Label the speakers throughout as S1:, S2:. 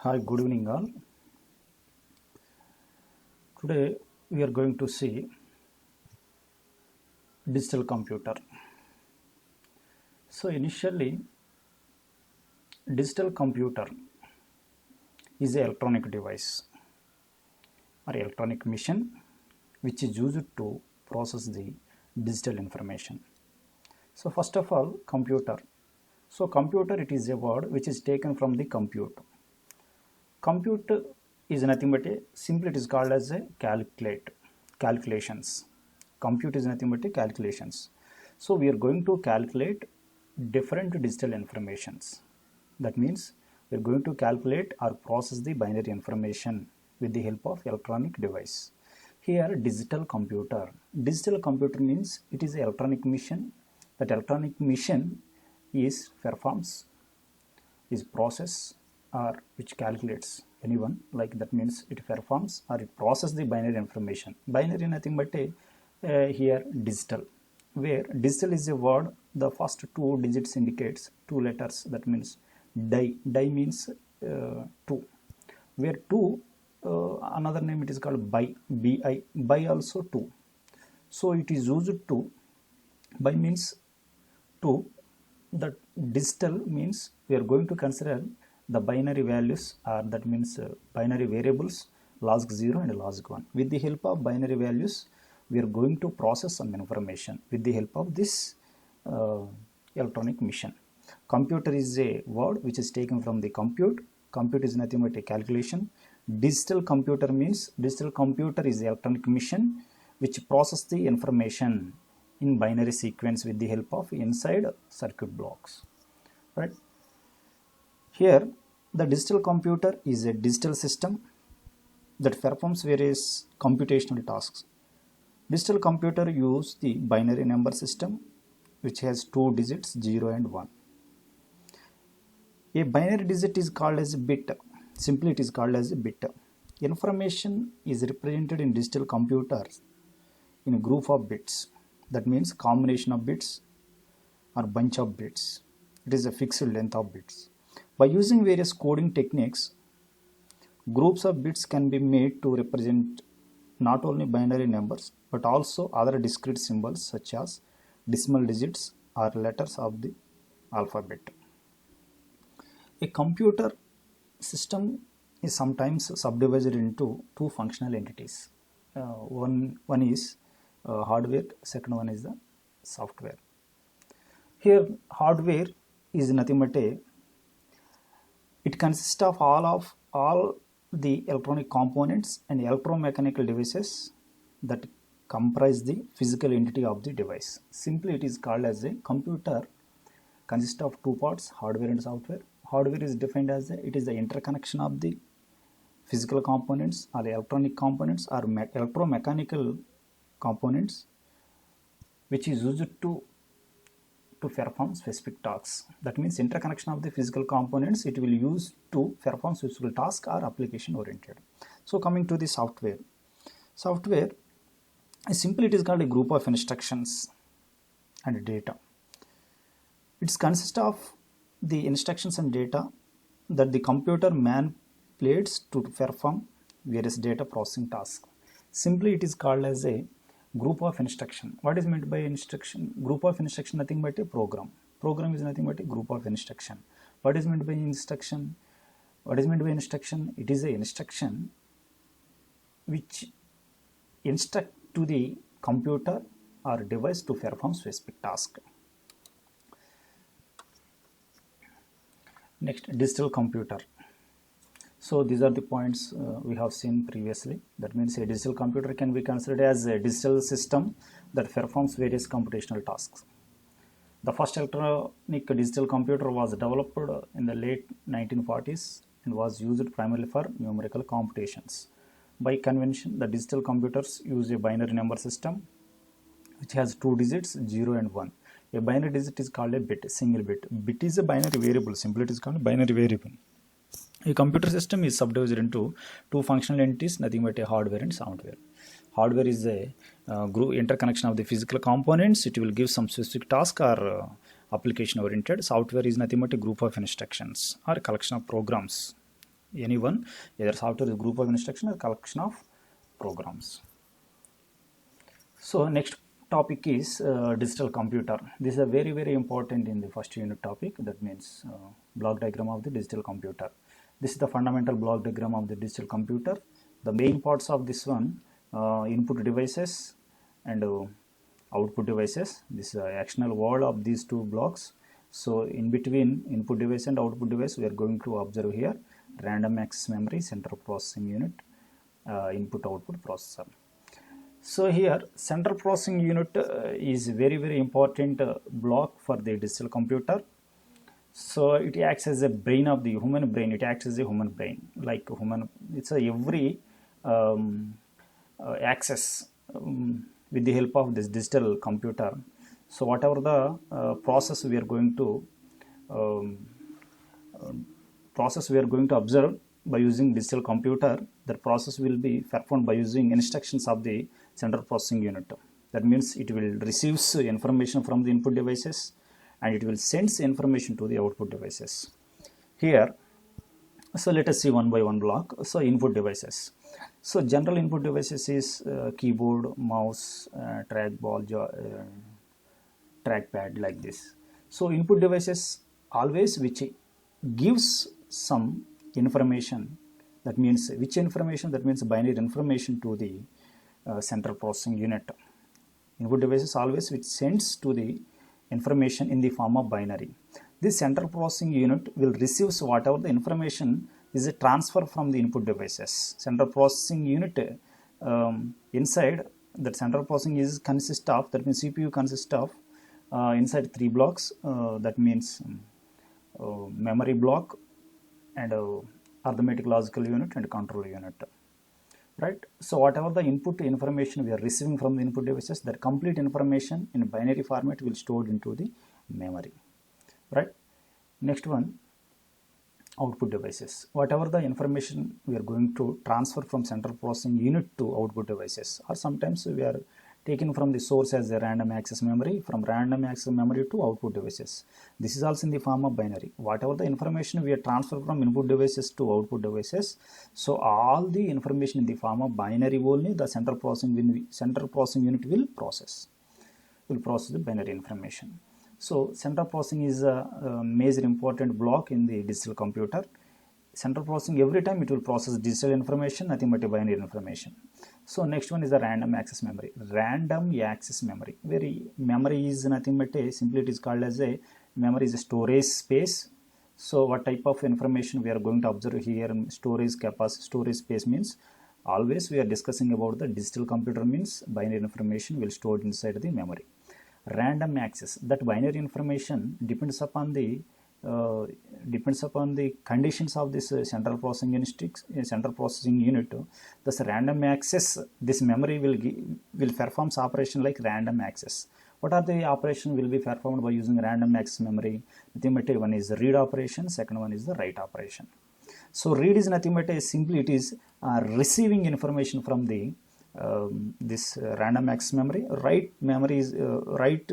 S1: Hi, good evening all. Today we are going to see digital computer. So initially digital computer is an electronic device or electronic machine which is used to process the digital information. So first of all, computer. So computer, it is a word which is taken from the compute. Compute is nothing but simply it is called as a calculations. Compute is nothing but calculations. So we are going to calculate different digital informations. That means we are going to calculate or process the binary information with the help of electronic device. Here digital computer. Digital computer means it is an electronic machine. That electronic machine is process or which calculates anyone, like that means it performs or it processes the binary information. Binary nothing but here digital, where digital is a word, the first two digits indicates two letters, that means die means 2, where 2 another name it is called by also 2. So it is used to, by means 2, that digital means we are going to consider the binary values, or that means binary variables logic 0 and logic 1. With the help of binary values we are going to process some information with the help of this electronic machine. Computer is a word which is taken from the compute. Compute is nothing but a calculation. Digital computer means digital computer is the electronic machine which process the information in binary sequence with the help of inside circuit blocks, right? Here the digital computer is a digital system that performs various computational tasks. Digital computer use the binary number system which has two digits 0 and 1. A binary digit is called as a bit. Simply it is called as a bit. Information is represented in digital computers in a group of bits. That means combination of bits or bunch of bits. It is a fixed length of bits. By using various coding techniques, groups of bits can be made to represent not only binary numbers but also other discrete symbols such as decimal digits or letters of the alphabet. A computer system is sometimes subdivided into two functional entities. One is hardware, second one is the software. Here hardware is nothing but it consists of all the electronic components and electromechanical devices that comprise the physical entity of the device. Simply it is called as a computer consists of two parts, hardware and software. Hardware is defined as it is the interconnection of the physical components or electronic components or electromechanical components which is used to perform specific tasks. That means interconnection of the physical components it will use to perform specific task or application oriented. So coming to the software. Software simply it is called a group of instructions and data. It consists of the instructions and data that the computer manipulates to perform various data processing tasks. Simply it is called as a group of instruction. What is meant by instruction? Group of instruction nothing but a program. Program is nothing but a group of instruction. What is meant by instruction? What is meant by instruction? It is a instruction which instruct to the computer or device to perform specific task. Next, digital computer. So these are the points we have seen previously. That means a digital computer can be considered as a digital system that performs various computational tasks. The first electronic digital computer was developed in the late 1940s and was used primarily for numerical computations. By convention, the digital computers use a binary number system which has two digits 0 and 1. A binary digit is called a bit, a single bit. Bit is a binary variable. Simply it is called a binary variable. A computer system is subdivided into two functional entities, nothing but a hardware and software. Hardware is a group interconnection of the physical components. It will give some specific task or application oriented. Software is nothing but a group of instructions or a collection of programs Any one, either software is a group of instruction or collection of programs. So next topic is digital computer. This is a very important in the first unit topic. That means block diagram of the digital computer. This is the fundamental block diagram of the digital computer. The main parts of this one, input devices and output devices. This is the actional word of these two blocks. So in between input device and output device, we are going to observe here random access memory, central processing unit, input output processor. So here central processing unit is very important block for the digital computer. So it acts as a brain of the human brain. It acts as a human brain, like human. It's a every access with the help of this digital computer. So whatever the process we are going to observe by using digital computer, that process will be performed by using instructions of the central processing unit. That means it will receive information from the input devices and it will send information to the output devices. Here, so let us see one by one block. So input devices. So general input devices is keyboard, mouse, trackball, trackpad, like this. So input devices always which gives some information, that means which information, that means binary information to the central processing unit. Input devices always which sends to the information in the form of binary. This central processing unit will receive whatever the information is a transfer from the input devices. Central processing unit inside that central processing is consist of, that means CPU consists of inside three blocks, that means memory block and arithmetic logical unit and control unit, right? So whatever the input information we are receiving from the input devices, that complete information in binary format will stored into the memory, right? Next one, output devices. Whatever the information we are going to transfer from central processing unit to output devices, or sometimes we are taken from the source as a random access memory, from random access memory to output devices. This is also in the form of binary. Whatever the information we are transferred from input devices to output devices, so all the information in the form of binary only the central processing unit will process the binary information. So central processing is a major important block in the digital computer. Central processing, every time it will process digital information, nothing but a binary information. So next one is the random access memory. Random access memory. Memory is nothing but simply it is called as a memory is a storage space. So what type of information we are going to observe here? Storage capacity, storage space means always we are discussing about the digital computer, means binary information will stored inside the memory. Random access, that binary information depends upon the conditions of this central processing unit. Thus random access, this memory will perform operation like random access. What are the operations will be performed by using random access memory? Nothing but one is the read operation, second one is the write operation. So read is nothing but simply it is receiving information from the this random access memory. Write memory is write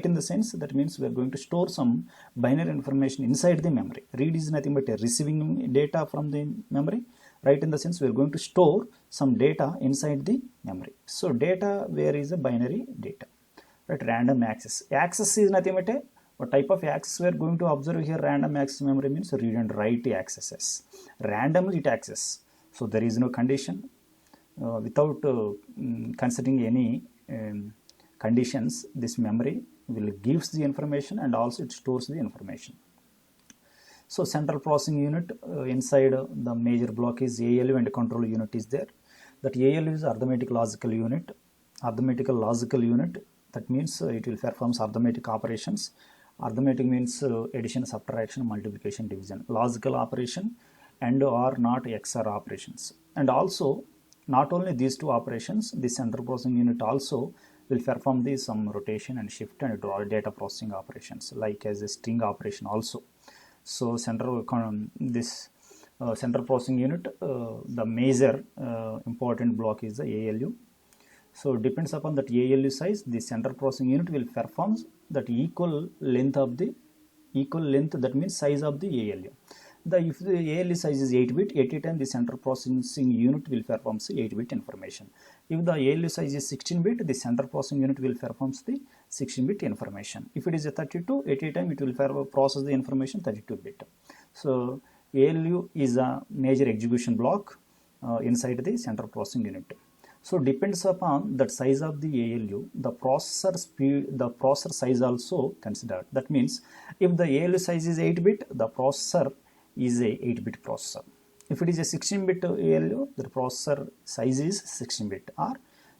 S1: in the sense that means we are going to store some binary information inside the memory. Read is nothing but receiving data from the memory. Write in the sense we are going to store some data inside the memory. So data, where is a binary data, right? Random access. Access is nothing but what type of access we are going to observe here. Random access memory means read and write accesses. Randomly it access. So there is no condition without considering any conditions. This memory will gives the information and also it stores the information. So central processing unit inside the major block is ALU and control unit is there. That ALU is arithmetic logical unit. Arithmetical logical unit, that means it will perform arithmetic operations. Arithmetic means addition, subtraction, multiplication, division. Logical operation and or not XOR operations. And also not only these two operations, the central processing unit also will perform some rotation and shift and draw data processing operations like as a string operation also. So central processing unit, the major important block is the ALU. So depends upon that ALU size, the central processing unit will perform that equal length, that means size of the ALU. if the ALU size is 8-bit, at a time the central processing unit will perform the 8-bit information. If the ALU size is 16-bit, the central processing unit will perform the 16-bit information. If it is a 32, at a time it will process the information 32-bit. So ALU is a major execution block inside the central processing unit. So depends upon that size of the ALU, the processor speed, the processor size also considered. That means if the ALU size is 8-bit, the processor is a 8-bit processor. If it is a 16-bit ALU, the processor size is 16-bit or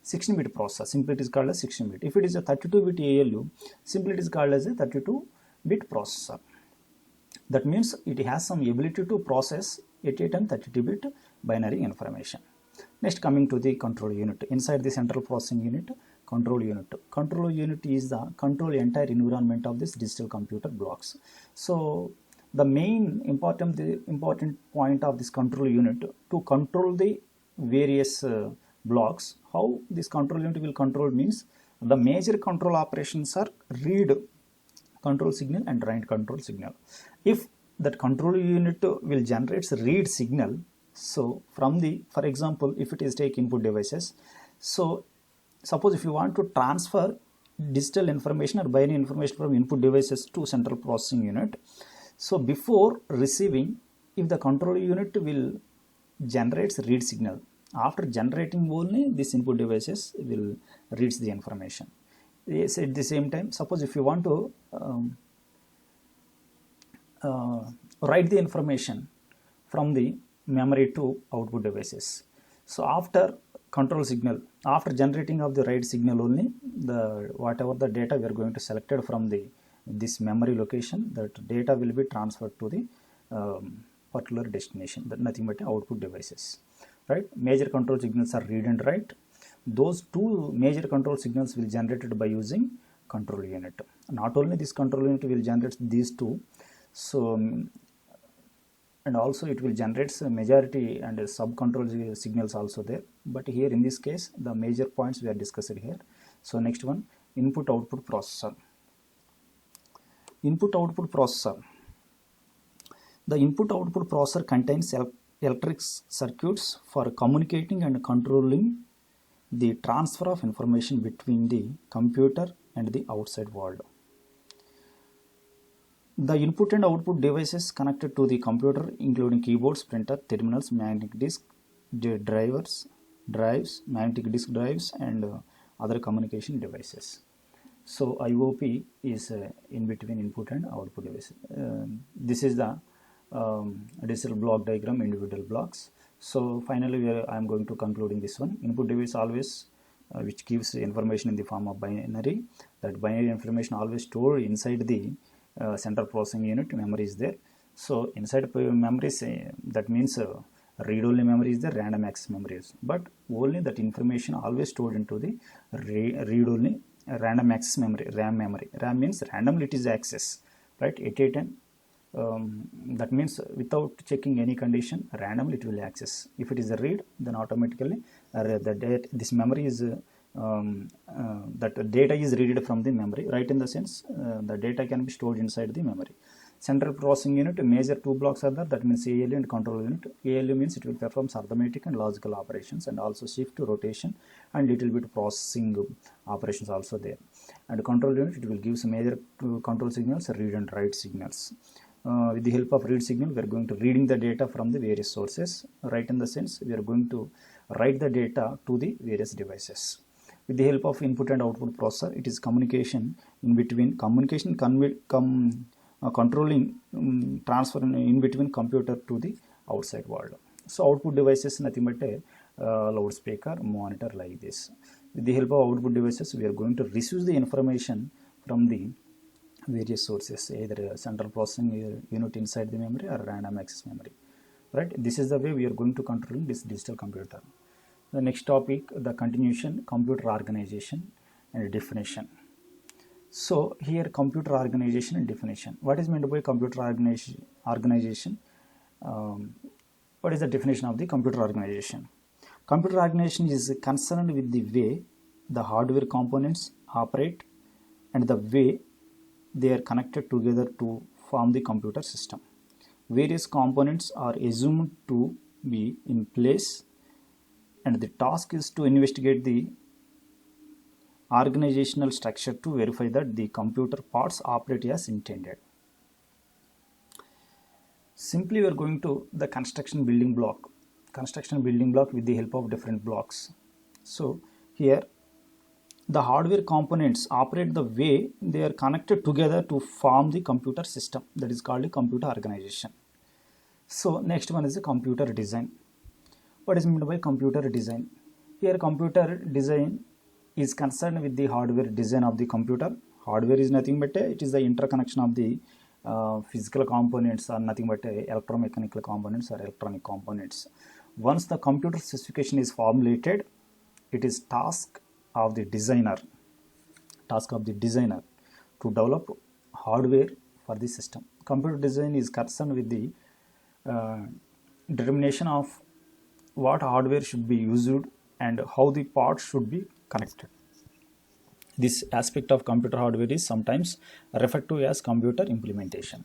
S1: 16-bit processor. Simply it is called as 16-bit. If it is a 32-bit ALU, simply it is called as a 32-bit processor. That means it has some ability to process at a time 32-bit binary information. Next, coming to the control unit. Inside the central processing unit, control unit. Control unit is the control entire environment of this digital computer blocks. So the main important point of this control unit to control the various blocks. How this control unit will control means the major control operations are read control signal and write control signal. If that control unit will generate read signal, so from the, for example, if it is take input devices, so suppose if you want to transfer digital information or binary information from input devices to central processing unit, so before receiving, if the control unit will generate read signal, after generating only this input devices will reads the information. Yes, at the same time, suppose if you want to write the information from the memory to output devices. So after control signal, after generating of the write signal only, the whatever the data we are going to selected from the this memory location, that data will be transferred to the particular destination, that nothing but output devices, right? Major control signals are read and write. Those two major control signals will be generated by using control unit. Not only this control unit will generate these two, so and also it will generate majority and sub control signals also there, but here in this case the major points we are discussed here. So next one, input output processor. Input output processor. The input output processor contains electric circuits for communicating and controlling the transfer of information between the computer and the outside world. The input and output devices connected to the computer including keyboards, printer, terminals, magnetic disk drives, magnetic disk drives and other communication devices. So IOP is in between input and output devices. This is the digital block diagram, individual blocks. So finally I am going to concluding this one. Input device always which gives information in the form of binary. That binary information always stored inside the central processing unit. Memory is there. So inside memory, that means read-only memory is there, random access memory is, but only that information always stored into the read-only random access memory, RAM memory. RAM means randomly it is access, right? At a time, that means without checking any condition, randomly it will access. If it is a read, then automatically this memory is that data is read from the memory, right? In the sense the data can be stored inside the memory. Central processing unit, major two blocks are there, that means ALU and control unit. ALU means it will perform arithmetic and logical operations and also shift, rotation and little bit processing operations also there. And control unit, it will give some major control signals, read and write signals. With the help of read signal, we are going to reading the data from the various sources, right? In the sense we are going to write the data to the various devices. With the help of input and output processor, it is communication in between, controlling transfer in between computer to the outside world. So output devices nothing but a loudspeaker, monitor, like this. With the help of output devices, we are going to receive the information from the various sources, either central processing unit inside the memory or random access memory, right? This is the way we are going to control this digital computer. The next topic, the continuation, computer organization and definition. So here computer organization and definition. What is meant by computer organization? What is the definition of the computer organization? Computer organization is concerned with the way the hardware components operate and the way they are connected together to form the computer system. various components are assumed to be in place, and the task is to investigate the organizational structure to verify that the computer parts operate as intended. Simply we are going to the construction building block with the help of different blocks. So here the hardware components operate the way they are connected together to form the computer system, that is called a computer organization. So next one is the computer design. What is meant by computer design? Here computer design is concerned with the hardware design of the computer. Hardware is nothing but it is the interconnection of the physical components, are nothing but electromechanical components or electronic components. Once the computer specification is formulated, it is task of the designer to develop hardware for the system. Computer design is concerned with the determination of what hardware should be used and how the parts should be connected. This aspect of computer hardware is sometimes referred to as computer implementation.